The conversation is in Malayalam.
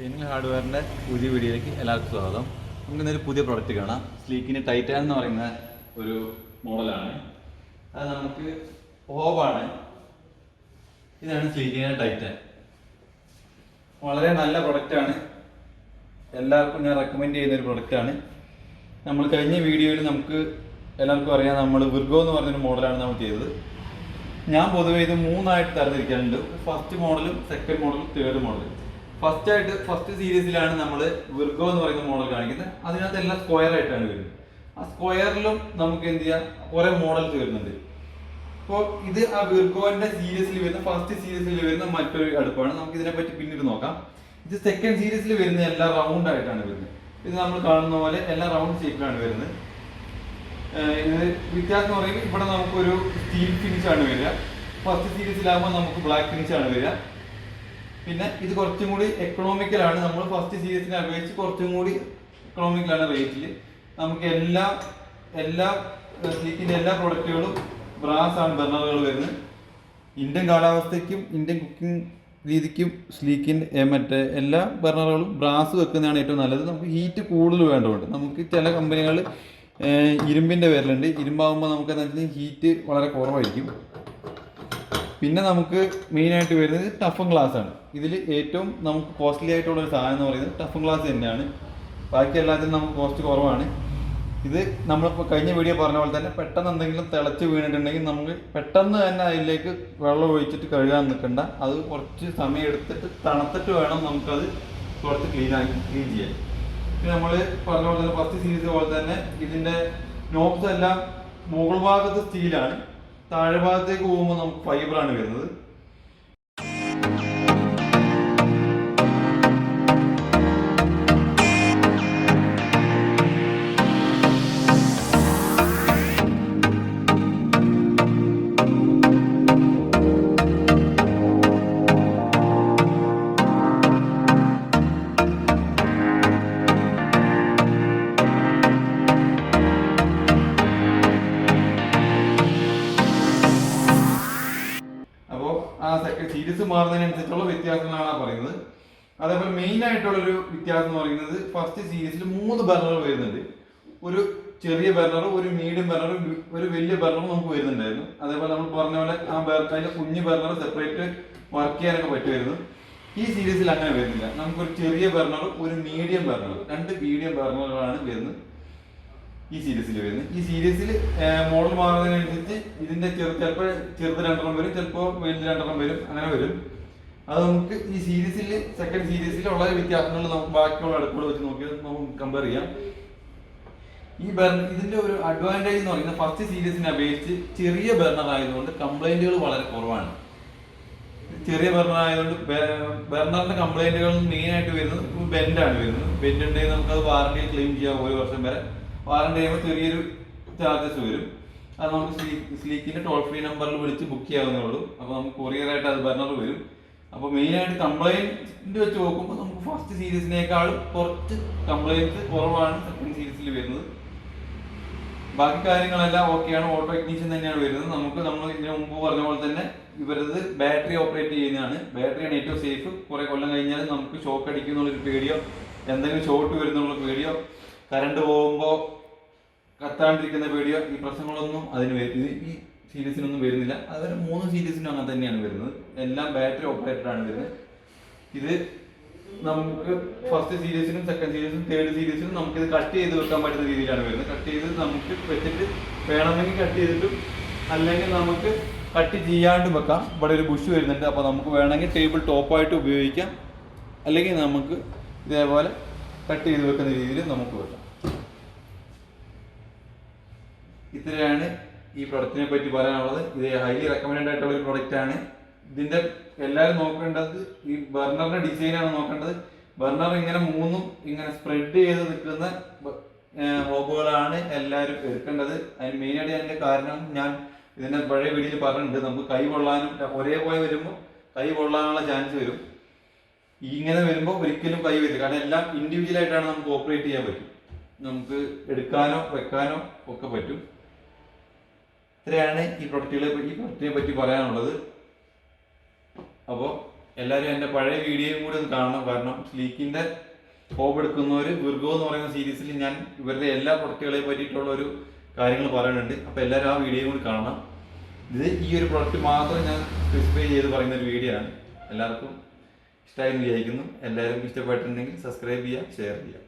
ടെക്നിക്കൽ ഹാർഡ്വെയറിൻ്റെ പുതിയ വീഡിയോയിലേക്ക് എല്ലാവർക്കും സ്വാഗതം. നമുക്ക് ഇന്നൊരു പുതിയ പ്രൊഡക്റ്റ് കാണാം. സ്ലീക്കിന് ടൈറ്റാൻ എന്ന് പറയുന്ന ഒരു മോഡലാണ്. അത് നമുക്ക് ഹോബാണ്. ഇതാണ് സ്ലീക്കിന് ടൈറ്റാൻ. വളരെ നല്ല പ്രൊഡക്റ്റാണ്. എല്ലാവർക്കും ഞാൻ റെക്കമെൻഡ് ചെയ്യുന്ന ഒരു പ്രൊഡക്റ്റാണ്. നമ്മൾ കഴിഞ്ഞ വീഡിയോയിൽ നമുക്ക് എല്ലാവർക്കും അറിയാം, നമ്മൾ വിർഗോ എന്ന് പറഞ്ഞൊരു മോഡലാണ് നമ്മൾ ചെയ്തത്. ഞാൻ പൊതുവേ ഇത് മൂന്നായിട്ട് തരംതിരിക്കാറുണ്ട്. ഫസ്റ്റ് മോഡലും സെക്കൻഡ് മോഡലും തേർഡ് മോഡലും. ഫസ്റ്റ് സീരീസിലാണ് നമ്മൾ വിർഗോ എന്ന് പറയുന്ന മോഡൽ കാണിക്കുന്നത്. അതിനകത്ത് എല്ലാം സ്ക്വയർ ആയിട്ടാണ് വരുന്നത്. ആ സ്ക്വയറിലും നമുക്ക് എന്ത് ചെയ്യാം, കുറെ മോഡൽസ് വരുന്നുണ്ട്. അപ്പോൾ ഇത് ആ വിർഗോന്റെ സീരീസിൽ വരുന്ന ഫസ്റ്റ് സീരീസിൽ വരുന്ന മറ്റൊരു അടുപ്പാണ്. നമുക്ക് ഇതിനെപ്പറ്റി പിന്നീട് നോക്കാം. ഇത് സെക്കൻഡ് സീരീസിൽ വരുന്ന എല്ലാം റൗണ്ട് ആയിട്ടാണ് വരുന്നത്. ഇത് നമ്മൾ കാണുന്ന പോലെ എല്ലാം റൗണ്ട് ഷേപ്പിലാണ് വരുന്നത്. ഇത് വ്യത്യാസം എന്ന് പറയുമ്പോൾ ഇവിടെ നമുക്കൊരു സ്റ്റീൽ ഫിനിഷ് ആണ് വരിക. ഫസ്റ്റ് സീരീസിലാകുമ്പോൾ നമുക്ക് ബ്ലാക്ക് ഫിനിഷ് ആണ് വരിക. പിന്നെ ഇത് കുറച്ചും കൂടി എക്കണോമിക്കലാണ്. നമ്മൾ ഫസ്റ്റ് സീരീസിനെ അപേക്ഷിച്ച് കുറച്ചും കൂടി എക്കണോമിക്കലാണ് റേറ്റിൽ. നമുക്ക് എല്ലാ സ്ലീക്കിന്റെ എല്ലാ പ്രൊഡക്റ്റുകളും ബ്രാസ് ആണ് ബർണറുകൾ വരുന്നത്. ഇന്ത്യൻ കാലാവസ്ഥയ്ക്കും ഇന്ത്യൻ കുക്കിംഗ് രീതിക്കും സ്ലീക്കിൻ്റെ മറ്റേ എല്ലാ ബർണറുകളും ബ്രാസ് വെക്കുന്നതാണ് ഏറ്റവും നല്ലത്. നമുക്ക് ഹീറ്റ് കൂടുതൽ വേണ്ടതുണ്ട്. നമുക്ക് ചില കമ്പനികൾ ഇരുമ്പിൻ്റെ പേരിലുണ്ട്. ഇരുമ്പാകുമ്പോൾ നമുക്ക് എന്താ വെച്ചാൽ ഹീറ്റ് വളരെ കുറവായിരിക്കും. പിന്നെ നമുക്ക് മെയിനായിട്ട് വരുന്നത് ടഫൻ ഗ്ലാസ് ആണ്. ഇതിൽ ഏറ്റവും നമുക്ക് കോസ്റ്റ്ലി ആയിട്ടുള്ള ഒരു സാധനം എന്ന് പറയുന്നത് ടഫൻ ഗ്ലാസ് തന്നെയാണ്. ബാക്കി എല്ലാത്തിനും നമുക്ക് കോസ്റ്റ് കുറവാണ്. ഇത് നമ്മളിപ്പോൾ കഴിഞ്ഞ വീഡിയോ പറഞ്ഞ പോലെ തന്നെ പെട്ടെന്ന് എന്തെങ്കിലും തിളച്ച് വീണിട്ടുണ്ടെങ്കിൽ നമുക്ക് പെട്ടെന്ന് തന്നെ അതിലേക്ക് വെള്ളം ഒഴിച്ചിട്ട് കഴുകാൻ നിൽക്കണ്ട. അത് കുറച്ച് സമയം എടുത്തിട്ട് തണുത്തിട്ട് വേണം നമുക്കത് കുറച്ച് ക്ലീൻ ചെയ്യാൻ. പിന്നെ നമ്മൾ പറഞ്ഞ പോലെ തന്നെ ഫസ്റ്റ് സീരീസ് പോലെ തന്നെ ഇതിൻ്റെ നോബ്സ് എല്ലാം മുകൾ ഭാഗത്ത് സ്റ്റീലാണ്, താഴെ ഭാഗത്തേക്ക് പോകുമ്പോൾ നമുക്ക് ഫൈബറാണ് വരുന്നത്. ആ സെക്കൻഡ് സീരീസ് മാറുന്നതിനനുസരിച്ചുള്ള വ്യത്യാസങ്ങളാണ് പറയുന്നത്. അതേപോലെ മെയിൻ ആയിട്ടുള്ളൊരു വ്യത്യാസം എന്ന് പറയുന്നത് ഫസ്റ്റ് സീരീസിൽ 3 ബർണർ വരുന്നുണ്ട്. ഒരു ചെറിയ ബർണർ, ഒരു മീഡിയം ബർണർ, ഒരു വലിയ ബർണർ നമുക്ക് വരുന്നുണ്ടായിരുന്നു. അതേപോലെ നമ്മൾ പറഞ്ഞ പോലെ അതിന്റെ കുഞ്ഞു ബർണർ സെപ്പറേറ്റ് വർക്ക് ചെയ്യാനൊക്കെ പറ്റുമായിരുന്നു. ഈ സീരീസിൽ അങ്ങനെ വരുന്നില്ല. നമുക്കൊരു ചെറിയ ബർണർ, ഒരു മീഡിയം ബർണർ, 2 മീഡിയം ബർണറുകളാണ് വരുന്നത് ഈ സീരീസിൽ വരുന്നത്. ഈ സീരീസിൽ മോഡൽ മാറുന്നതിനനുസരിച്ച് ഇതിന്റെ ചിലപ്പോൾ ചെറുത് 2 വരും, ചിലപ്പോൾ വലുത് 2 വരും, അങ്ങനെ വരും. അത് നമുക്ക് ഈ സീരീസിൽ സെക്കൻഡ് സീരീസിൽ വളരെ വ്യത്യാസങ്ങൾ നമുക്ക് ബാക്കിയുള്ള അടുപ്പുകൾ വെച്ച് നോക്കി നമുക്ക് കമ്പയർ ചെയ്യാം. ഇതിന്റെ ഒരു അഡ്വാൻറ്റേജ് എന്ന് പറയുന്നത് ഫസ്റ്റ് സീരീസിനെ അപേക്ഷിച്ച് ചെറിയ ബർണർ ആയതുകൊണ്ട് കംപ്ലൈന്റുകൾ വളരെ കുറവാണ്. ചെറിയ ബർണർ ആയതുകൊണ്ട് ബർണറിന്റെ കംപ്ലൈന്റുകൾ മെയിൻ ആയിട്ട് വരുന്നത് ബെൻഡാണ് വരുന്നത്. ബെൻഡ് ഉണ്ടെങ്കിൽ നമുക്കത് വാറണ്ടിയിൽ ക്ലെയിം ചെയ്യാം 1 വർഷം വരെ. വാറണ്ടി ചെയ്യുമ്പോൾ ചെറിയൊരു ചാർജസ് വരും. അത് നമുക്ക് സ്ലീക്കിന്റെ ടോൾ ഫ്രീ നമ്പറിൽ വിളിച്ച് ബുക്ക് ചെയ്യാവുന്നേ ഉള്ളൂ. അപ്പോൾ നമുക്ക് കൊറിയറായിട്ട് അത് ബർണർ വരും. അപ്പോൾ മെയിനായിട്ട് കംപ്ലൈൻറ്റ് വെച്ച് നോക്കുമ്പോൾ നമുക്ക് ഫസ്റ്റ് സീരീസിനേക്കാളും കുറച്ച് കംപ്ലൈൻറ്റ്സ് കുറവാണ് സെക്കൻഡ് സീരീസിൽ വരുന്നത്. ബാക്കി കാര്യങ്ങളെല്ലാം ഓക്കെയാണ്. ഓട്ടോ ഇഗ്നിഷൻ തന്നെയാണ് വരുന്നത്. നമ്മൾ ഇതിനു മുമ്പ് പറഞ്ഞ പോലെ തന്നെ ഇവരത് ബാറ്ററി ഓപ്പറേറ്റ് ചെയ്യുന്നതാണ്. ബാറ്ററിയാണ് ഏറ്റവും സേഫ്. കുറെ കൊല്ലം കഴിഞ്ഞാൽ നമുക്ക് ഷോക്ക് അടിക്കുന്നുള്ളൊരു പേടിയോ എന്തെങ്കിലും ഷോർട്ട് വരുന്നുള്ള പേടിയോ കറണ്ട് പോകുമ്പോൾ കത്താണ്ടിരിക്കുന്ന പേടിയോ ഈ പ്രശ്നങ്ങളൊന്നും ഈ സീരീസിനൊന്നും വരുന്നില്ല. അതുപോലെ 3 സീരീസിനും അങ്ങനെ തന്നെയാണ് വരുന്നത്. എല്ലാം ബാറ്ററി ഓപ്പറേറ്റഡ് ആണ് വരുന്നത്. ഇത് നമുക്ക് ഫസ്റ്റ് സീരീസിനും സെക്കൻഡ് സീരീസിനും തേർഡ് സീരീസിനും നമുക്കിത് കട്ട് ചെയ്ത് വെക്കാൻ പറ്റുന്ന രീതിയിലാണ് വരുന്നത്. കട്ട് ചെയ്ത് നമുക്ക് വെച്ചിട്ട് വേണമെങ്കിൽ കട്ട് ചെയ്തിട്ടും അല്ലെങ്കിൽ നമുക്ക് കട്ട് ചെയ്യാണ്ടും വെക്കാം. ഇവിടെ ഒരു ബുഷ് വരുന്നുണ്ട്. അപ്പോൾ നമുക്ക് വേണമെങ്കിൽ ടേബിൾ ടോപ്പായിട്ട് ഉപയോഗിക്കാം, അല്ലെങ്കിൽ നമുക്ക് ഇതേപോലെ കട്ട് ചെയ്ത് വെക്കുന്ന രീതിയിൽ നമുക്ക് വെക്കാം. ഇത്രയാണ് ഈ പ്രൊഡക്റ്റിനെ പറ്റി പറയാനുള്ളത്. ഇത് ഹൈലി റെക്കമെൻഡ് ആയിട്ടുള്ള ഒരു പ്രൊഡക്റ്റ് ആണ്. ഇതിന്റെ എല്ലാവരും നോക്കേണ്ടത് ഈ ബർണറിന്റെ ഡിസൈനാണ് നോക്കേണ്ടത്. ബർണർ ഇങ്ങനെ 3 ഇങ്ങനെ സ്പ്രെഡ് ചെയ്ത് നിൽക്കുന്ന ഹോബുകളാണ് എല്ലാവരും എടുക്കേണ്ടത്. അതിന് മെയിനായിട്ട് അതിന്റെ കാരണം ഞാൻ ഇതിന്റെ പഴയ വീഡിയോയിൽ പറഞ്ഞിട്ടുണ്ട്. നമുക്ക് കൈ പൊള്ളാനും ഒരേപോലെ വരുമ്പോൾ കൈ പൊള്ളാനുള്ള ചാൻസ് വരും. ഇങ്ങനെ വരുമ്പോൾ ഒരിക്കലും കൈ വരില്ല. കാരണം എല്ലാം ഇൻഡിവിജ്വൽ ആയിട്ടാണ് നമുക്ക് ഓപ്പറേറ്റ് ചെയ്യാൻ പറ്റും. നമുക്ക് എടുക്കാനോ വെക്കാനോ ഒക്കെ പറ്റും. ഇത്രയാണ് ഈ പ്രൊഡക്റ്റിനെ പറ്റി പറയാനുള്ളത്. അപ്പോൾ എല്ലാവരും എൻ്റെ പഴയ വീഡിയോയും കൂടി ഒന്ന് കാണണം. കാരണം സ്ലീക്കിൻ്റെ ഹോബ് എടുക്കുന്നവർ വിർഗോ എന്ന് പറയുന്ന സീരീസിൽ ഞാൻ ഇവരുടെ എല്ലാ പ്രൊഡക്റ്റുകളെ പറ്റിയിട്ടുള്ള ഒരു കാര്യങ്ങൾ പറയുന്നുണ്ട്. അപ്പോൾ എല്ലാവരും ആ വീഡിയോ കൂടി കാണണം. ഇത് ഈ ഒരു പ്രൊഡക്റ്റ് മാത്രം ഞാൻ സ്പെസിഫൈ ചെയ്ത് പറയുന്ന ഒരു വീഡിയോ ആണ്. എല്ലാവർക്കും ഇഷ്ടമായി എന്ന് വിചാരിക്കുന്നു. എല്ലാവരും ഇഷ്ടപ്പെട്ടിട്ടുണ്ടെങ്കിൽ സബ്സ്ക്രൈബ് ചെയ്യുക, ഷെയർ ചെയ്യുക.